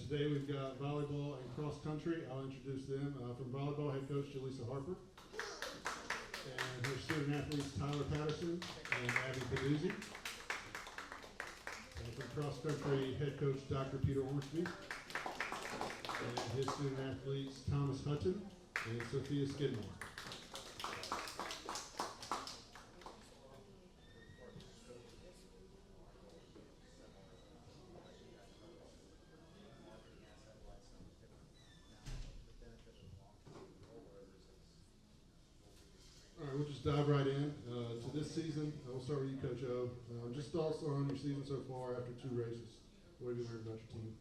Today we've got volleyball and cross country. I'll introduce them. From volleyball, head coach Jaleesa Harper. And her student athletes Tyler Patterson and Abby Peduzzi. And from cross country, head coach Dr. Peter Ormsby. And his student athletes Thomas Hutton and Sophia Skidmore. All right, we'll just dive right in to this season. We'll start with you, Coach O. Just thoughts on your season so far after 2 races. What have you learned about your team?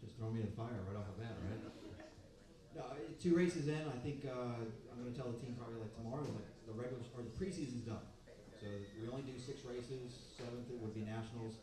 Just throw me in the fire right off the bat, right? No, 2 races in, I think I'm going to tell the team probably like tomorrow, like the regular or the preseason's done. So we only do 6 races. 7th it would be nationals.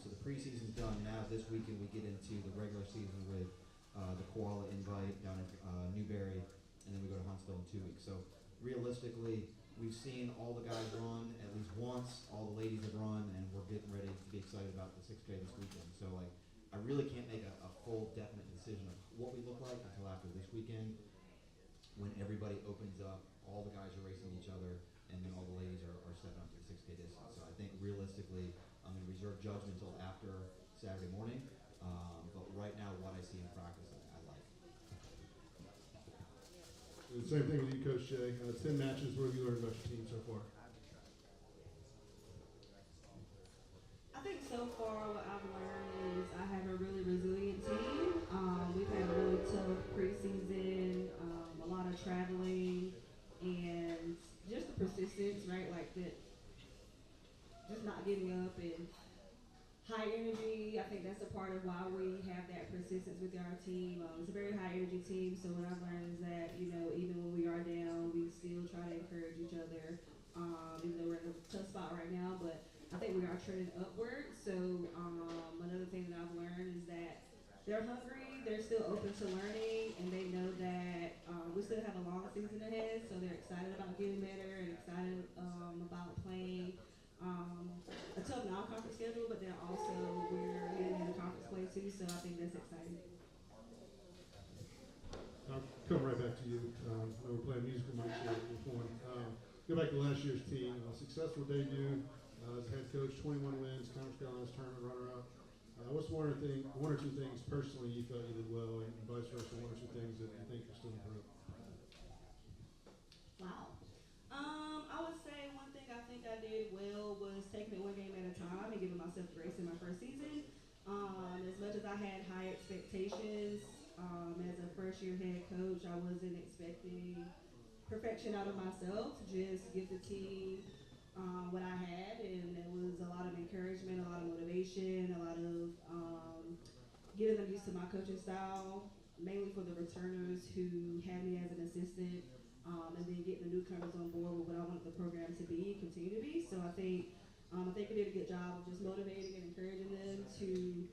So the preseason's done. Now this weekend we get into the regular season with the Koala Invite down in Newberry, and then we go to Huntsville in 2 weeks. So realistically, we've seen all the guys run at least once. All the ladies have run, and we're getting ready to be excited about the 6K this weekend. So like, I really can't make a full definite decision of what we look like until after this weekend, when everybody opens up, all the guys are racing each other, and then all the ladies are stepping up to the 6K distance. So I think realistically, I'm going to reserve judgment until after Saturday morning. But right now, what I see in practice, I like. And the same thing with you, Coach Jay. 10 matches. What have you learned about your team so far? I think so far what I've learned is I have a really resilient team. We've had a really tough preseason, a lot of traveling, and just the persistence, right? Like that, just not giving up and high energy. I think that's a part of why we have that persistence with our team. It's a very high energy team, so what I've learned is that, you know, even when we are down, we still try to encourage each other, even though we're in a tough spot right now, but I think we are trending upward. So another thing that I've learned is that they're hungry, they're still open to learning, and they know that we still have a long season ahead, so they're excited about getting better and excited about playing a tough non-conference schedule, but then also we're getting into conference play too, so I think that's exciting. I'll come right back to you. We're playing musical mics here with one. Go back to last year's team. Successful debut as head coach, 21 wins, Conference Carolinas tournament runner-up. What's one or 2 things personally you felt you did well, and vice versa, 1 or 2 things that you think you're still improving? Wow. I would say one thing I think I did well was taking it 1 game at a time and giving myself grace in my first season. As much as I had high expectations, as a first-year head coach, I wasn't expecting perfection out of myself. Just give the team what I had, and it was a lot of encouragement, a lot of motivation, a lot of getting them used to my coaching style, mainly for the returners who had me as an assistant, and then getting the newcomers on board with what I wanted the program to be and continue to be. So I think we did a good job of just motivating and encouraging them to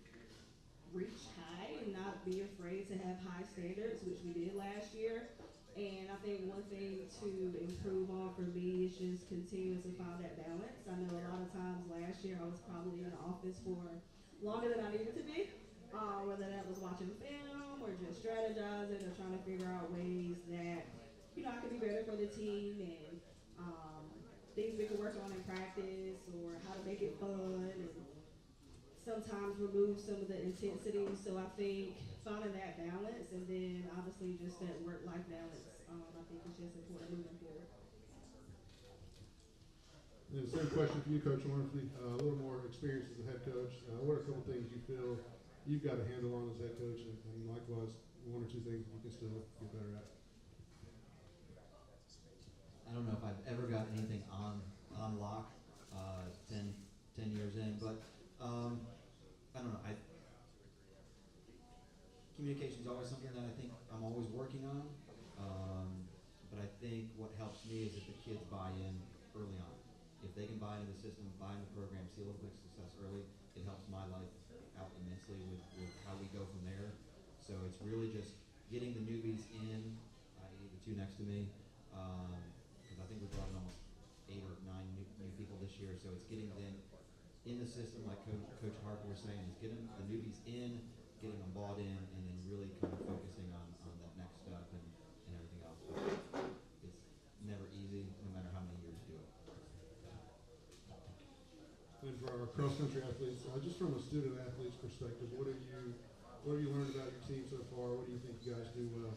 reach high and not be afraid to have high standards, which we did last year. And I think one thing to improve on for me is just continuing to find that balance. I know a lot of times last year I was probably in the office for longer than I needed to be, whether that was watching film or just strategizing or trying to figure out ways that, you know, I could be better for the team, and things we could work on in practice, or how to make it fun, and sometimes remove some of the intensity. So I think finding that balance, and then obviously just that work-life balance, I think is just important moving forward. And the same question for you, Coach Ormsby. A little more experience as a head coach. What are a couple things you feel you've got a handle on as head coach, and likewise 1 or 2 things you can still get better at? I don't know if I've ever got anything on lock 10 years in, but I don't know. Communication is always something that I think I'm always working on, but I think what helps me is if the kids buy in early on. If they can buy into the system, buy into the program, see a little bit of success early, it helps my life out immensely with how we go from there. So it's really just getting the newbies in, i.e. the 2 next to me, because I think we brought in almost 8 or 9 new people this year. So it's getting them in the system, like Coach Harper was saying, is getting the newbies in, getting them bought in, and then really kind of focusing on that next step and everything else. But it's never easy, no matter how many years you do it. And for our cross-country athletes, just from a student athlete's perspective, what have you learned about your team so far? What do you think you guys do well?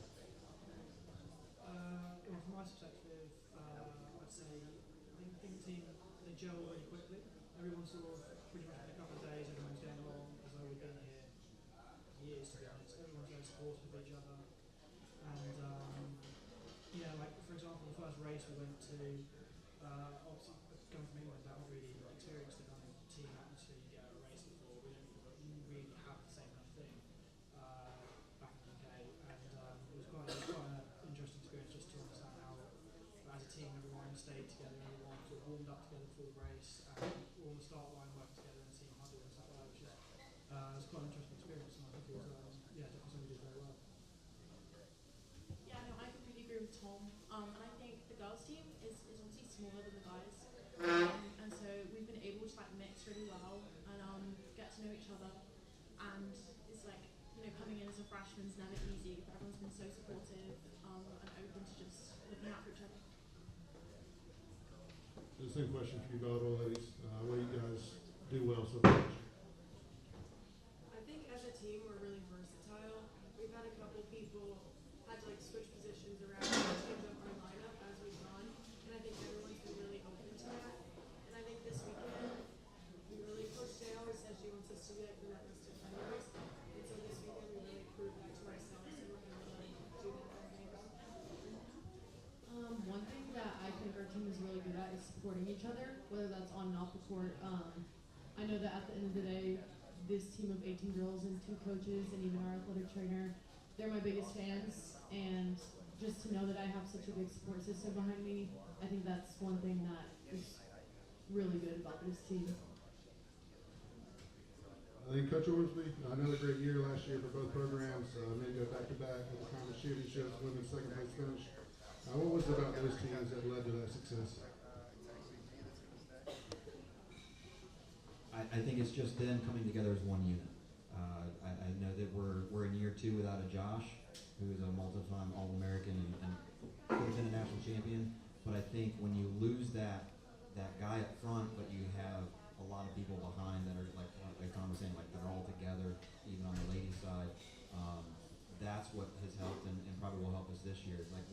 Well, from my perspective, I'd say I think the team, they gel really quickly. Everyone's sort of pretty much in a couple of days, everyone's getting along as though we've been here years, to be honest. Everyone's very supportive of each other. And, like, for example, the first race we went to, obviously, coming from England, I haven't really experienced the kind of team atmosphere you get at a race before. We didn't really have the same kind of thing back in the UK. And it was quite an interesting experience just to understand how, as a team, everyone stayed together, everyone sort of warmed up together before the race, and all on the start line worked together in a team huddle and stuff like that, which was quite an interesting experience, and I think it was definitely something we did very well. Yeah, no, I completely agree with Tom. And I think the girls' team is obviously smaller than the guys, and so we've been able to like mix really well and get to know each other. And it's like, coming in as a freshman is never easy, but everyone's been so supportive and open to just looking out for each other. The same question for you, volleyball ladies. What do you guys do well so far? I think as a team we're really versatile. We've had a couple people had to like switch positions around and change up our lineup as we've gone, and I think everyone's been really open to that. And I think this weekend we really pushed Dale. We said she wants us to be like the relentless defenders, and so this weekend we really proved that to ourselves, and we're going to really do that all game. One thing that I think our team is really good at is supporting each other, whether that's on and off the court. I know that at the end of the day, this team of 18 girls and 2 coaches and even our athletic trainer, they're my biggest fans, and just to know that I have such a big support system behind me, I think that's one thing that is really good about this team. I think Coach Ormsby, another great year last year for both programs. They go back-to-back with the conference championships, women's second place finish. What was it about those teams that led to that success? I think it's just them coming together as one unit. I know that we're in year 2 without a Josh, who is a multi-time All-American and could have been a national champion. But I think when you lose that guy up front, but you have a lot of people behind that are like Tom was saying, like they're all together, even on the ladies' side. That's what has helped and probably will help us this year. Like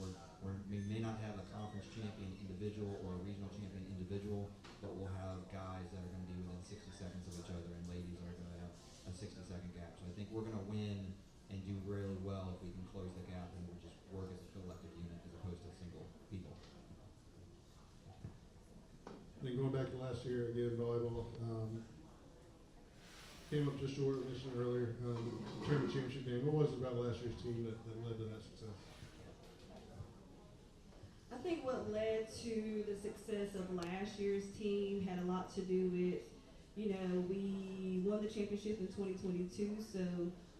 we may not have a conference champion individual or a regional champion individual, but we'll have guys that are going to be within 60 seconds of each other, and ladies are going to have a 60-second gap. So I think we're going to win and do really well if we can close the gap and we just work as a collective unit as opposed to single people. Then going back to last year again, volleyball came up just short. I mentioned earlier, tournament championship game. What was it about last year's team that led to that success? I think what led to the success of last year's team had a lot to do with, we won the championship in 2022, so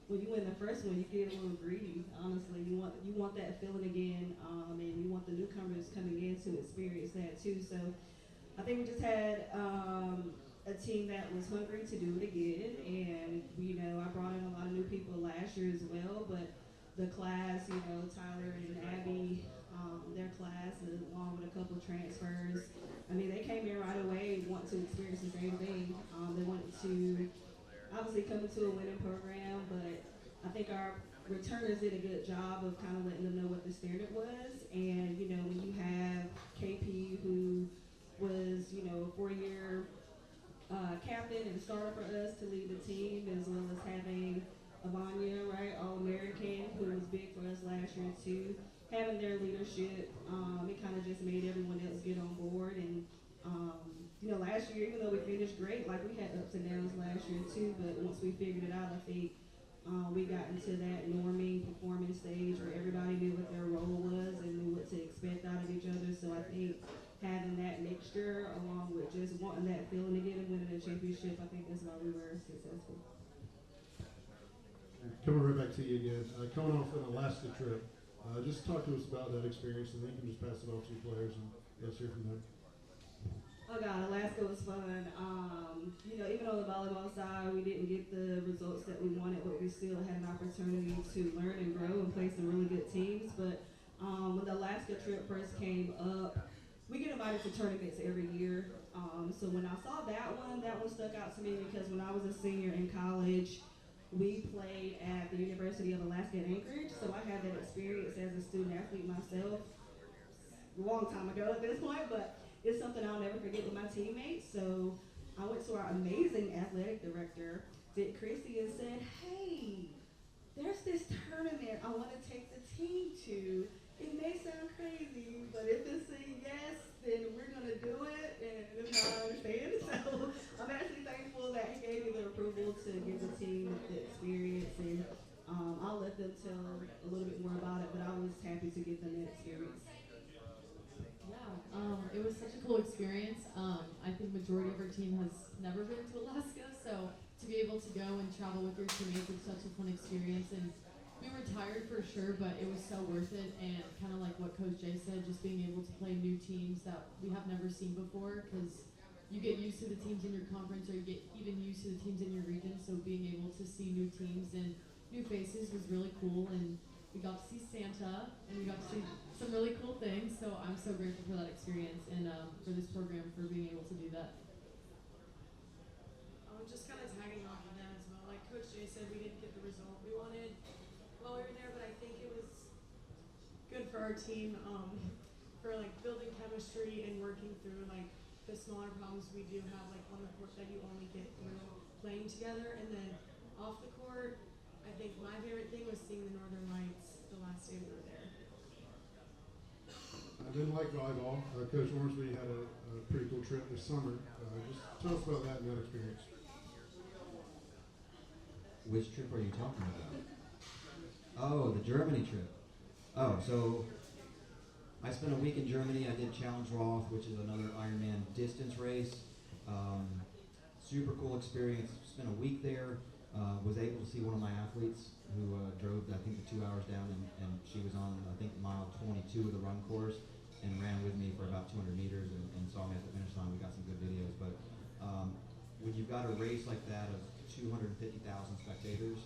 when you win the first one, you get a little greedy. Honestly, you want that feeling again, and you want the newcomers coming in to experience that too. So I think we just had a team that was hungry to do it again, and I brought in a lot of new people last year as well, but the class, Tyler and Abby, their class, along with a couple of transfers, they came in right away wanting to experience the same thing. They wanted to obviously come into a winning program, but I think our returners did a good job of kind of letting them know what the standard was. And when you have KP, who was a 4-year captain and starter for us to lead the team, as well as having Avanya, right, All-American, who was big for us last year too. Having their leadership, it kind of just made everyone else get on board. And last year, even though we finished great, like we had ups and downs last year too, but once we figured it out, I think we got into that norming performance stage where everybody knew what their role was and knew what to expect out of each other. So I think having that mixture along with just wanting that feeling again and winning a championship, I think that's why we were successful. Coming right back to you again, coming off an Alaska trip, just talk to us about that experience, and then you can just pass it off to your players and let's hear from them. Oh God, Alaska was fun. Even on the volleyball side, we didn't get the results that we wanted, but we still had an opportunity to learn and grow and play some really good teams. But when the Alaska trip first came up, we get invited to tournaments every year. So when I saw that one stuck out to me because when I was a senior in college, we played at the University of Alaska in Anchorage. So I had that experience as a student athlete myself a long time ago at this point, but it's something I'll never forget with my teammates. So I went to our amazing athletic director, Dick Christie, and said, "Hey, there's this tournament I want to take the team to. It may sound crazy, but if it's a yes, then we're gonna do it." And if not, I understand. So I'm actually thankful that he gave me the approval to give the team the experience, and I'll let them tell a little bit more about it. But I was happy to give them that experience. Yeah, it was such a cool experience. I think majority of our team has never been to Alaska, so to be able to go and travel with your teammates was such a fun experience. And we were tired for sure, but it was so worth it. And kind of like what Coach Jay said, just being able to play new teams that we have never seen before, because you get used to the teams in your conference, or you get even used to the teams in your region. So being able to see new teams and new faces was really cool. And we got to see Santa, and we got to see some really cool things. So I'm so grateful for that experience and for this program for being able to do that. Just kind of tagging off of that as well. Like Coach Jay said, we didn't get the result we wanted while we were there, but I think it was good for our team for like building chemistry and working through like the smaller problems we do have like on the court that you only get through playing together. And then off the court, I think my favorite thing was seeing the Northern Lights the last day we were there. I didn't like volleyball. Coach Ormsby had a pretty cool trip this summer. Just tell us about that and that experience. Which trip are you talking about? Oh, the Germany trip. Oh, so I spent a week in Germany. I did Challenge Roth, which is another Ironman distance race. Super cool experience. Spent a week there. Was able to see one of my athletes who drove, I think, the 2 hours down, and she was on, I think, mile 22 of the run course and ran with me for about 200 meters and saw me at the finish line. We got some good videos. But when you've got a race like that of 250,000 spectators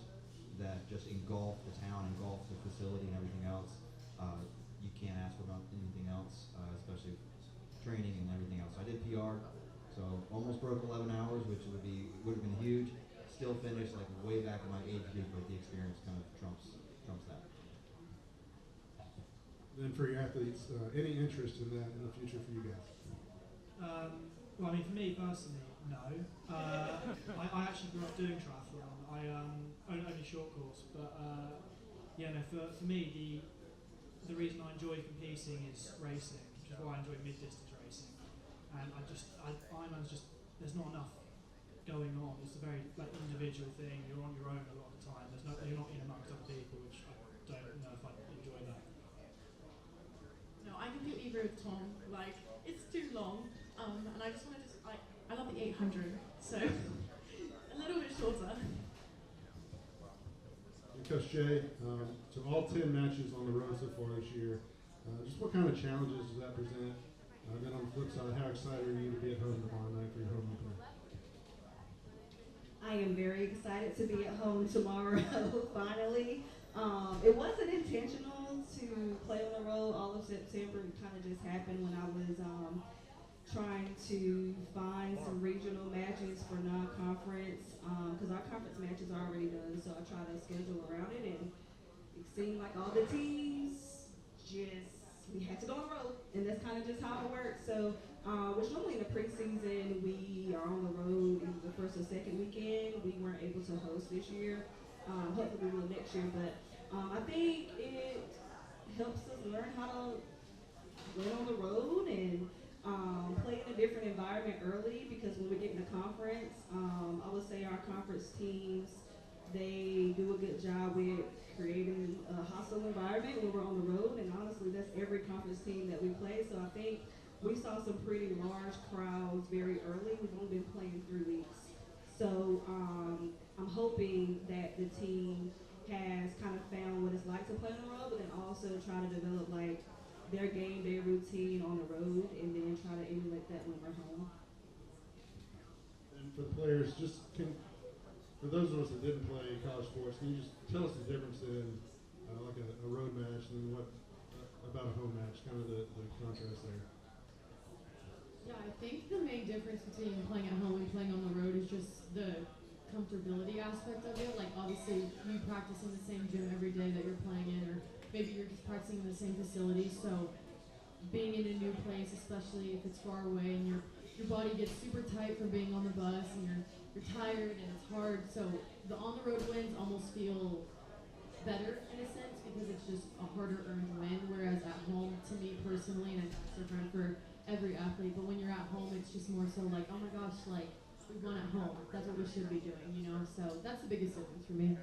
that just engulf the town, engulf the facility and everything else, you can't ask for anything else, especially training and everything else. So I did PR, so almost broke 11 hours, which would have been huge. Still finished like way back in my age group, but the experience kind of trumps that. Then for your athletes, any interest in that in the future for you guys? Well, I mean, for me personally, no. I actually grew up doing triathlon. Only short course, but for me, the reason I enjoy competing is racing, which is why I enjoy mid-distance racing. And Ironman's just, there's not enough going on. It's a very like individual thing. You're on your own a lot of the time. You're not in amongst other people, which I don't know if I enjoy that. No, I completely agree with Tom. Like, it's too long, and I just want to I love the 800, so a little bit shorter. And Coach Jay, so all 10 matches on the road so far this year. Just what kind of challenges does that present? Then on the flip side, how excited are you to be at home tomorrow night for your home opener? I am very excited to be at home tomorrow, finally. It wasn't intentional to play on the road all of September. It kind of just happened when I was trying to find some regional matches for non-conference, because our conference matches are already done, so I tried to schedule around it, and it seemed like all the teams we had to go on the road, and that's kind of just how it works. So, which normally in the preseason, we are on the road either the first or second weekend. We weren't able to host this year. Hopefully we will next year, but I think it helps us learn how to win on the road and play in a different environment early, because when we get in the conference, I would say our conference teams, they do a good job with creating a hostile environment when we're on the road, and honestly, that's every conference team that we play. So I think we saw some pretty large crowds very early. We've only been playing 3 weeks. So I'm hoping that the team has kind of found what it's like to play on the road, but then also try to develop like their game, their routine on the road, and then try to emulate that when we're home. And for the players, for those of us that didn't play college sports, can you just tell us the difference in like a road match and what about a home match, kind of the contrast there? Yeah, I think the main difference between playing at home and playing on the road is just the comfortability aspect of it. Like, obviously, you practice in the same gym every day that you're playing in, or maybe you're just practicing in the same facility. So, being in a new place, especially if it's far away, and your body gets super tight from being on the bus, and you're tired and it's hard. So, the on the road wins almost feel better in a sense because it's just a harder earned win. Whereas at home, to me personally, and it's different for every athlete, but when you're at home, it's just more so like, oh my gosh, like, we won at home. That's what we should be doing, you know? So that's the biggest difference for me.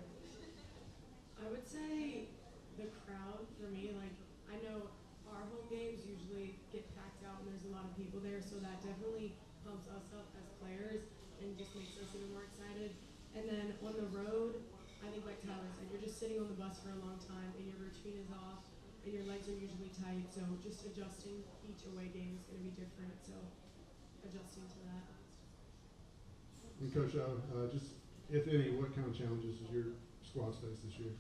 I would say the crowd for me, like, I know our home games usually get packed out and there's a lot of people there, so that definitely pumps us up as players and just makes us even more excited. And then on the road, I think like Tyler said, you're just sitting on the bus for a long time and your routine is off and your legs are usually tight, so just adjusting each away game is going to be different, so adjusting to that. And Coach, just if any, what kind of challenges does your squad face this year?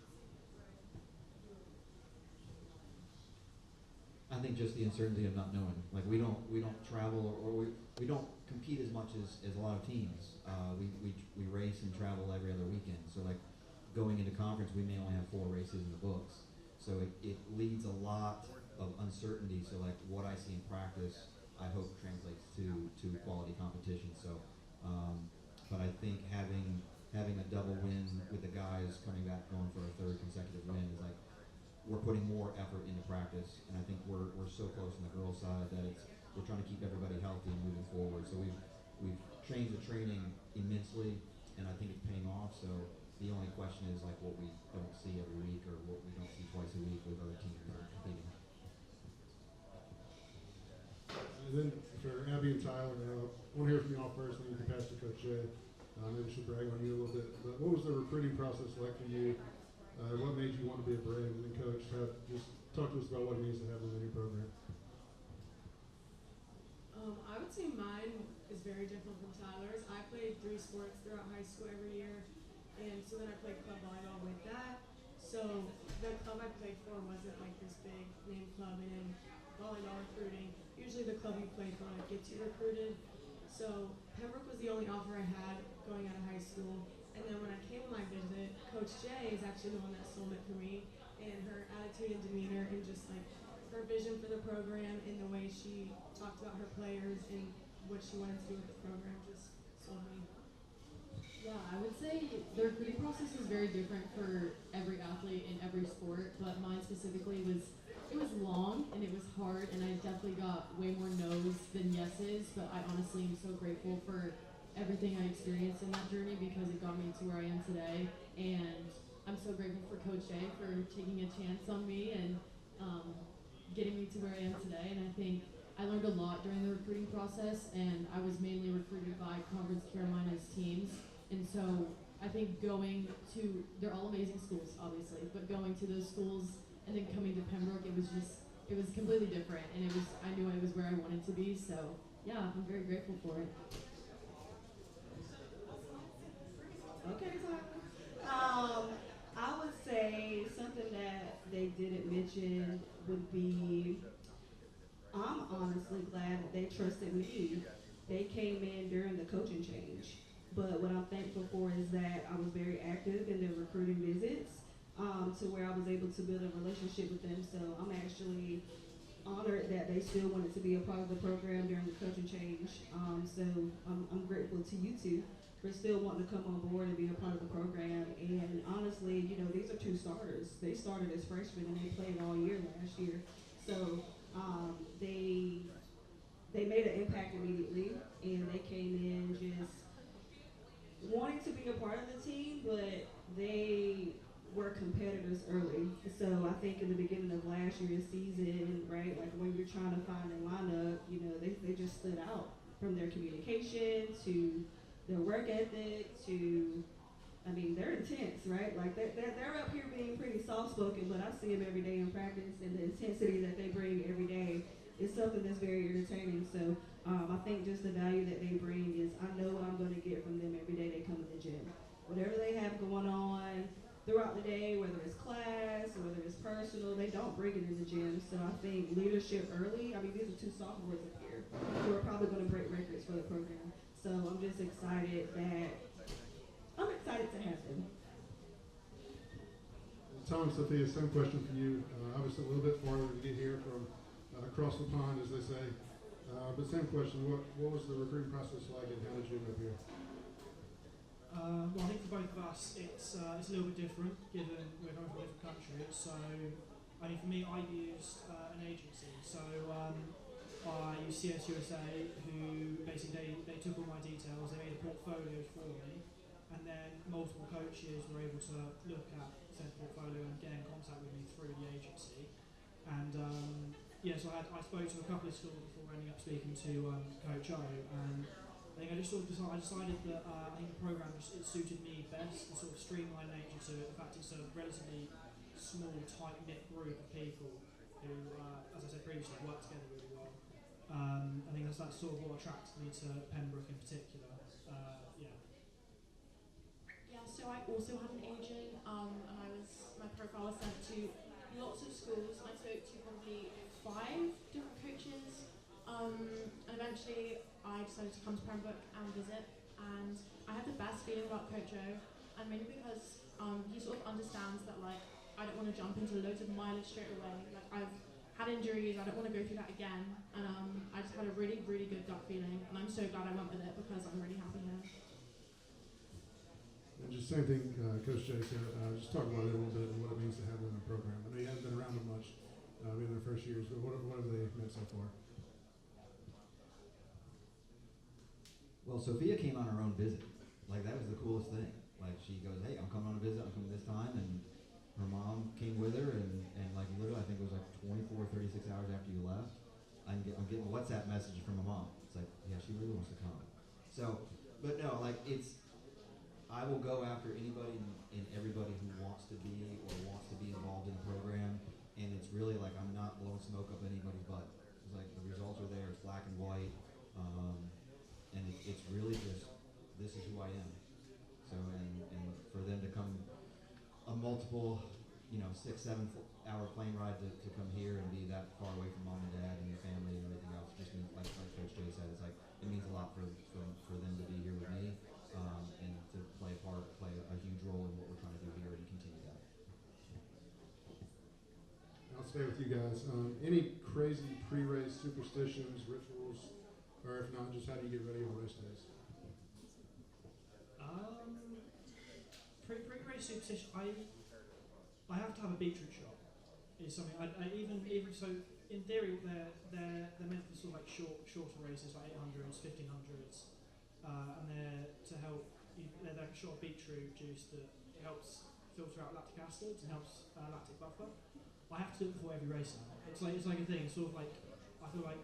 I think just the uncertainty of not knowing. Like we don't travel or we don't compete as much as a lot of teams. We race and travel every other weekend. So like going into conference, we may only have 4 races in the books. So it leads a lot of uncertainty. So like what I see in practice, I hope translates to quality competition. So, but I think having a double win with the guys coming back going for a 3rd consecutive win is like we're putting more effort into practice, and I think we're so close on the girls' side that we're trying to keep everybody healthy and moving forward. So we've changed the training immensely, and I think it's paying off. So the only question is like what we don't see every week or what we don't see twice a week with other teams that are competing. And then for Abby and Tyler, I want to hear from you all first, then you can pass to Coach Jay. Maybe she'll brag on you a little bit. But what was the recruiting process like for you? What made you want to be a Brave? And then Coach, just talk to us about what it means to have them in your program. I would say mine is very different from Tyler's. I played 3 sports throughout high school every year, and so then I played club volleyball with that. So the club I played for wasn't like this big name club, and in volleyball recruiting, usually the club you play for like gets you recruited. So Pembroke was the only offer I had going out of high school. And then when I came on my visit, Coach Jay is actually the one that sold it for me. And her attitude and demeanor and just like her vision for the program and the way she talked about her players and what she wanted to do with the program just sold me. Yeah, I would say the recruiting process is very different for every athlete in every sport, but mine specifically was long and it was hard, and I definitely got way more no's than yeses, but I honestly am so grateful for everything I experienced in that journey because it got me to where I am today, and I'm so grateful for Coach Jay for taking a chance on me and getting me to where I am today. And I think I learned a lot during the recruiting process, and I was mainly recruited by Conference Carolina's teams, and so I think they're all amazing schools obviously, but going to those schools and then coming to Pembroke, it was completely different, and I knew I was where I wanted to be, so yeah, I'm very grateful for it. Okay, so I would say something that they didn't mention would be I'm honestly glad that they trusted me. They came in during the coaching change. But what I'm thankful for is that I was very active in their recruiting visits to where I was able to build a relationship with them. So I'm actually honored that they still wanted to be a part of the program during the coaching change. So I'm grateful to you two for still wanting to come on board and be a part of the program. And honestly, you know, these are 2 starters. They started as freshmen and they played all year last year. So they made an impact immediately, and they came in just wanting to be a part of the team, but they were competitors early. So I think in the beginning of last year's season, right, like when you're trying to find a lineup, you know, they just stood out from their communication to their work ethic to, I mean, their intense, right? Like they're up here being pretty soft-spoken, but I see them every day in practice, and the intensity that they bring every day is something that's very entertaining. So I think just the value that they bring is I know what I'm going to get from them every day they come in the gym. Whatever they have going on throughout the day, whether it's class or whether it's personal, they don't bring it in the gym. So I think leadership early, I mean, these are two sophomores up here who are probably going to break records for the program. So I'm just excited to have them. Tom, Sophia, same question for you. Obviously a little bit farther to get here from across the pond, as they say. But same question, what was the recruiting process like and how did you end up here? Well, I think for both of us, it's a little bit different, given we're coming from different countries. So, I mean, for me, I used an agency. So, I used CS USA, who basically they took all my details, they made a portfolio for me, and then multiple coaches were able to look at said portfolio and get in contact with me through the agency. And so I spoke to a couple of schools before ending up speaking to Coach O, and I think I just sort of decided that I think the program it suited me best, the sort of streamlined nature to it. In fact, it's a relatively small, tight-knit group of people who, as I said previously, work together really well. I think that's sort of what attracted me to Pembroke in particular. Yeah, so I also had an agent, and my profile was sent to lots of schools. I spoke to probably 5 different coaches, and eventually I decided to come to Pembroke and visit, and I had the best feeling about Coach O, and mainly because he sort of understands that like I don't want to jump into loads of mileage straight away. Like I've had injuries, I don't want to go through that again, and I just had a really, really good gut feeling, and I'm so glad I went with it because I'm really happy here. And just same thing, Coach Jay said, just talk about it a little bit and what it means to have them in the program. I know you haven't been around them much in their first years, but what have they meant so far? Well, Sophia came on her own visit. Like, that was the coolest thing. Like, she goes, hey, I'm coming on a visit, I'm coming this time, and her mom came with her, and like, literally, I think it was like 24, 36 hours after you left, I'm getting a WhatsApp message from my mom. It's like, yeah, she really wants to come. So, but no, like, I will go after anybody and everybody who wants to be or wants to be involved in the program, and it's really like I'm not blowing smoke up anybody's butt. It's like the results are there, it's black and white, and it's really just, this is who I am. So, and for them to come a multiple, 6-7 hour plane ride to come here and be that far away from mom and dad and your family and everything else, just means, like Coach Jay said, it's like, it means a lot for them to be here with me, and to play a huge role in what we're trying to do here and continue that. I'll stay with you guys. Any crazy pre-race superstitions, rituals, or if not, just how do you get ready on race days? Pre-race superstition, I have to have a beetroot shot. Is something I even so in theory they're meant for sort of like shorter races like 800s, 1500s, and they're to help. They're like a shot of beetroot juice that helps filter out lactic acids and helps lactic buffer. I have to do it before every race now. It's like a thing. Sort of like I feel like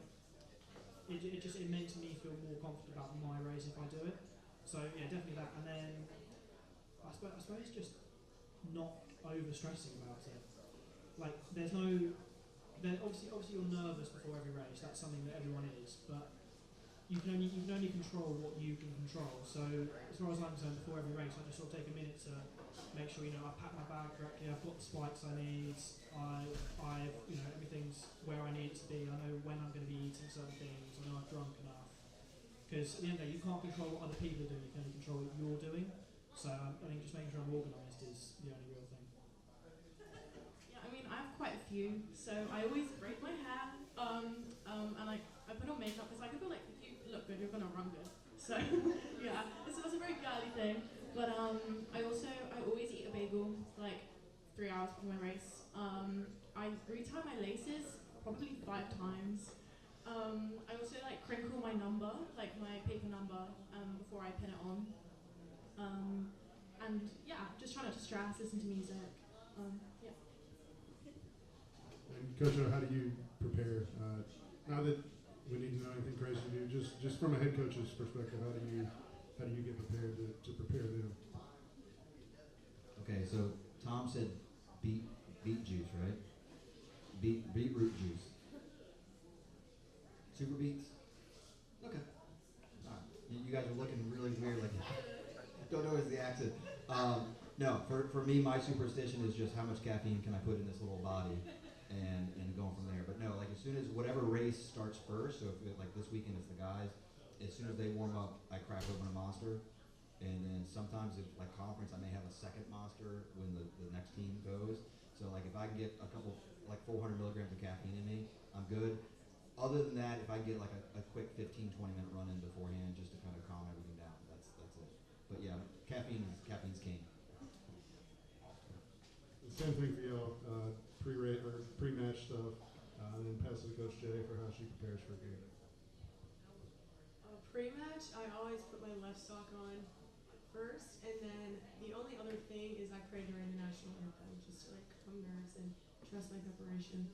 it makes me feel more confident about my race if I do it. So yeah, definitely that. And then I suppose just not over stressing about it. Like there's no. Then obviously you're nervous before every race. That's something that everyone is, but you can only control what you can control. So as far as I'm concerned, before every race, I just sort of take a minute to make sure I pack my bag correctly. I've got the spikes I need. I've everything's where I need it to be. I know when I'm going to be eating certain things. I know I've drunk enough. Because at the end of the day, you can't control what other people are doing. You can only control what you're doing. So I think just making sure I'm organised is the only real thing. Yeah, I mean, I have quite a few. So I always braid my hair, and I put on makeup because I feel like if you look good, you're gonna run good. So yeah, it's a very girly thing. But I always eat a bagel like 3 hours before my race. I retie my laces probably 5 times. I also like crinkle my number, like my paper number, before I pin it on. And yeah, just try not to stress, listen to music. Yeah. And Coach O, how do you prepare? Not that we need to know anything crazy to do, just from a head coach's perspective, how do you get prepared to prepare them? Okay, so Tom said beet juice, right? Beetroot juice. Super beets? Okay. Alright. You guys are looking really weird, like don't know the accent. No, for me, my superstition is just how much caffeine can I put in this little body, and going from there. But no, like as soon as whatever race starts first, so if like this weekend it's the guys, as soon as they warm up, I crack open a Monster, and then sometimes if like conference, I may have a second Monster when the next team goes. So like if I can get a couple like 400 milligrams of caffeine in me, I'm good. Other than that, if I get like a quick 15-20 minute run in beforehand just to kind of calm everything down, that's it. But yeah, caffeine's king. Same thing for y'all, pre-match stuff, and then pass it to Coach Jay for how she prepares for a game. Pre-match, I always put my left sock on first, and then the only other thing is I pray during the national anthem, just to like calm nerves and trust my preparation.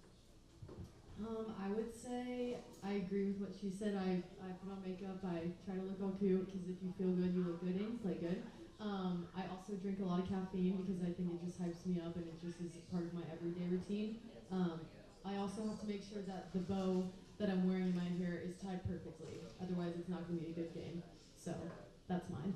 I would say I agree with what she said. I put on makeup. I try to look all cute because if you feel good, you look good and play good. I also drink a lot of caffeine because I think it just hypes me up and it just is part of my everyday routine. I also have to make sure that the bow that I'm wearing in my hair is tied perfectly. Otherwise, it's not going to be a good game. So that's mine.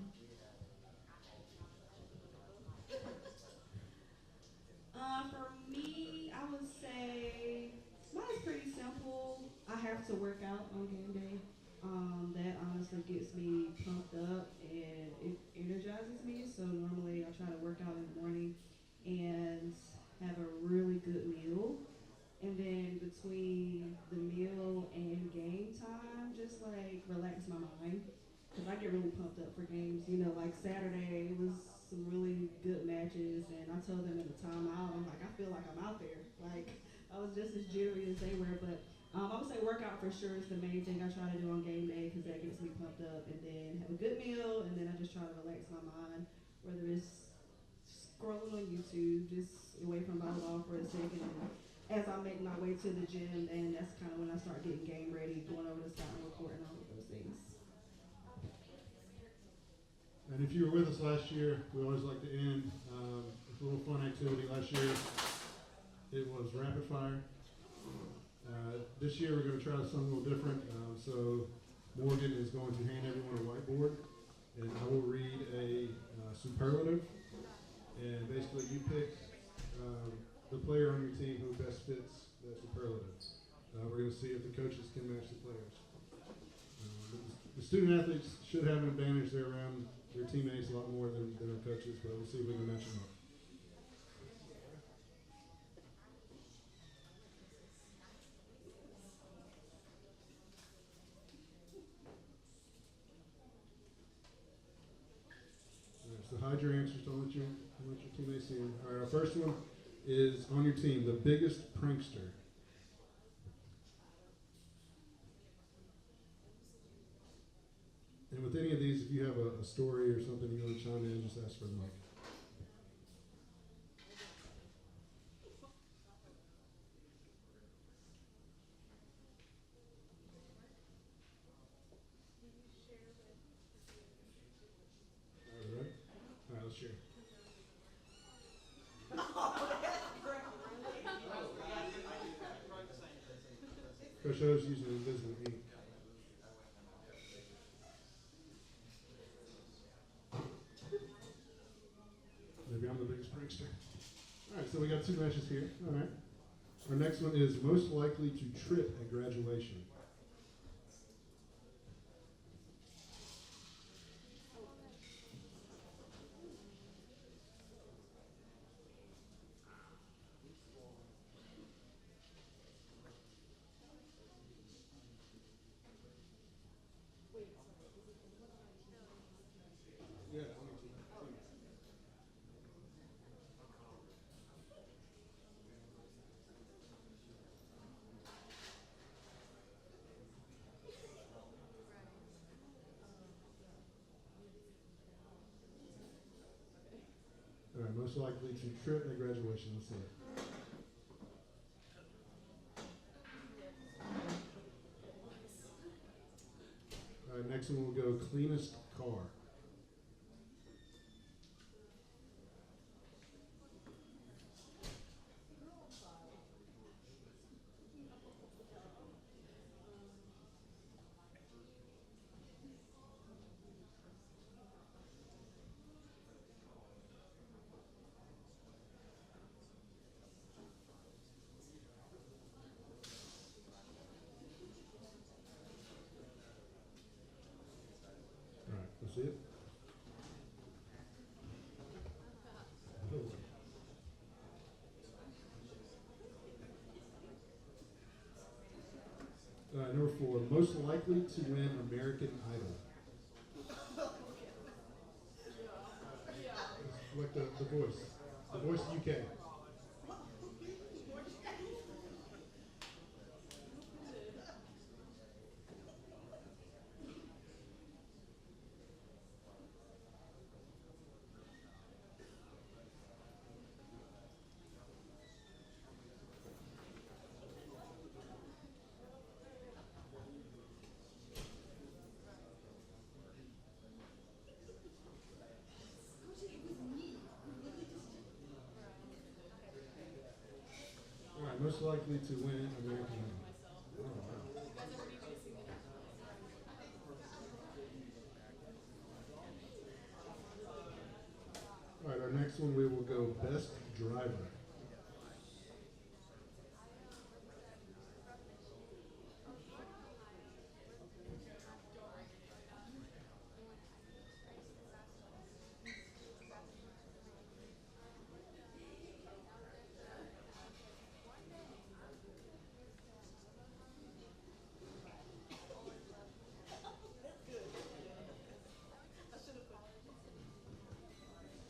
For me, I would say mine's pretty simple. I have to work out on game day. That honestly gets me pumped up and it energizes me. So normally I try to work out in the morning and have a really good meal. And then between the meal and game time, just like relax my mind. Because I get really pumped up for games. You know, like Saturday, it was some really good matches. And I told them in the timeout, I'm like, I feel like I'm out there. Like, I was just as jittery as they were. But I would say workout for sure is the main thing I try to do on game day because that gets me pumped up. And then have a good meal. And then I just try to relax my mind, whether it's scrolling on YouTube, just away from volleyball for a second. And as I make my way to the gym, and that's kind of when I start getting game ready, going over the scouting report and all of those things. And if you were with us last year, we always like to end with a little fun activity. Last year, it was rapid fire. This year, we're going to try something a little different. So Morgan is going to hand everyone a whiteboard, and I will read a superlative. And basically, you pick the player on your team who best fits that superlative. We're going to see if the coaches can match the players. The student athletes should have an advantage. They're around their teammates a lot more than our coaches, but we'll see if we can match them up. All right, so hide your answers. Don't let your teammates see them. All right, our first one is on your team, the biggest prankster. And with any of these, if you have a story or something you want to chime in, just ask for the mic. All right, let's share. Coach O's using invisible ink. Maybe I'm the biggest prankster. All right, so we got two matches here. All right. Our next one is most likely to trip at graduation. Yeah, on your team. All right, most likely to trip at graduation. Let's see it. All right, next one will go cleanest car. Number 4, most likely to win American Idol. It's like the Voice. The Voice UK. All right, most likely to win American Idol. Oh, wow. All right, our next one we will go best driver.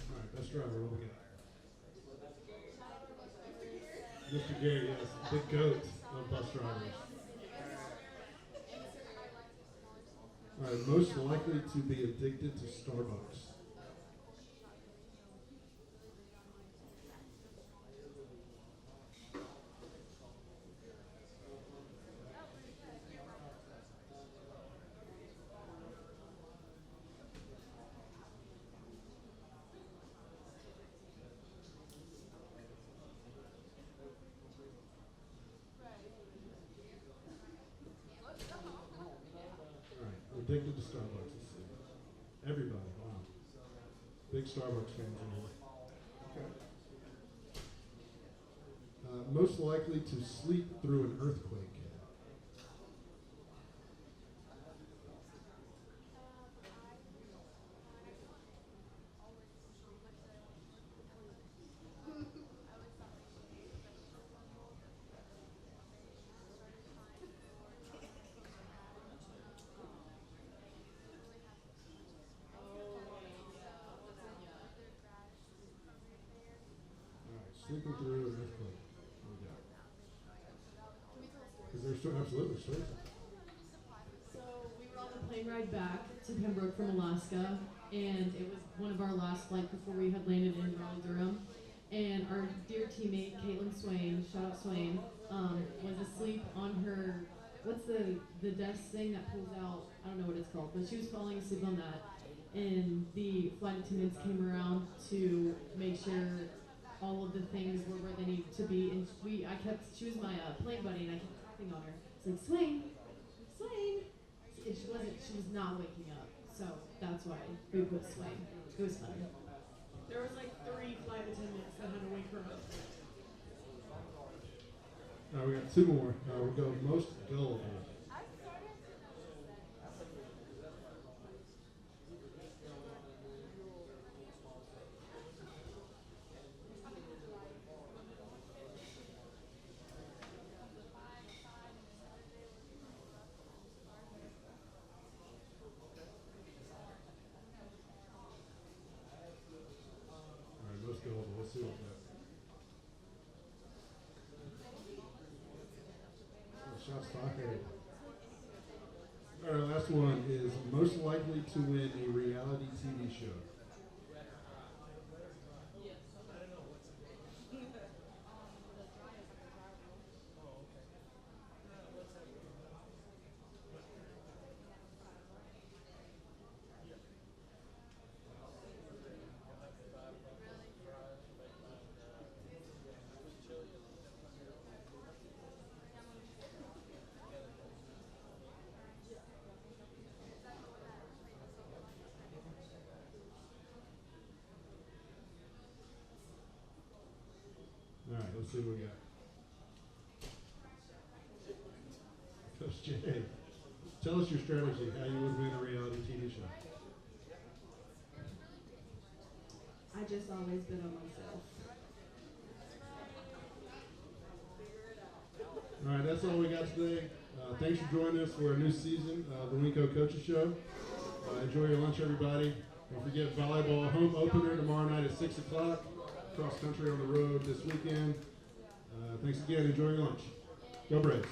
All right, best driver, what we got? Mr. Gary, yes, the GOAT of bus drivers. All right, most likely to be addicted to Starbucks. All right, addicted to Starbucks. Let's see. Everybody, wow. Big Starbucks fans in here. Okay. Most likely to sleep through an earthquake. All right, sleeping through an earthquake. What we got? Is there absolutely stories? So we were on the plane ride back to Pembroke from Alaska, and it was one of our last flights before we had landed in Raleigh, Durham. And our dear teammate Caitlin Swain, shout out Swain, was asleep on her, what's the desk thing that pulls out? I don't know what it's called, but she was falling asleep on that. And the flight attendants came around to make sure all of the things were where they needed to be. And she was my plane buddy, and I kept tapping on her. It's like, Swain, Swain. And she was not waking up. So that's why we put Swain. It was fun. There was like 3 flight attendants that had to wake her up. All right, we got 2 more. We'll go most gullible. All right, most gullible. Let's see what we got. Shots fired. All right, last one is most likely to win a reality TV show. All right, let's see what we got. Coach Jay, tell us your strategy, how you would win a reality TV show. I just always bet on myself. All right, that's all we got today. Thanks for joining us for a new season of the Winco Coaches Show. Enjoy your lunch, everybody. Don't forget volleyball home opener tomorrow night at 6 o'clock. Cross country on the road this weekend. Thanks again. Enjoy your lunch. Go Braves.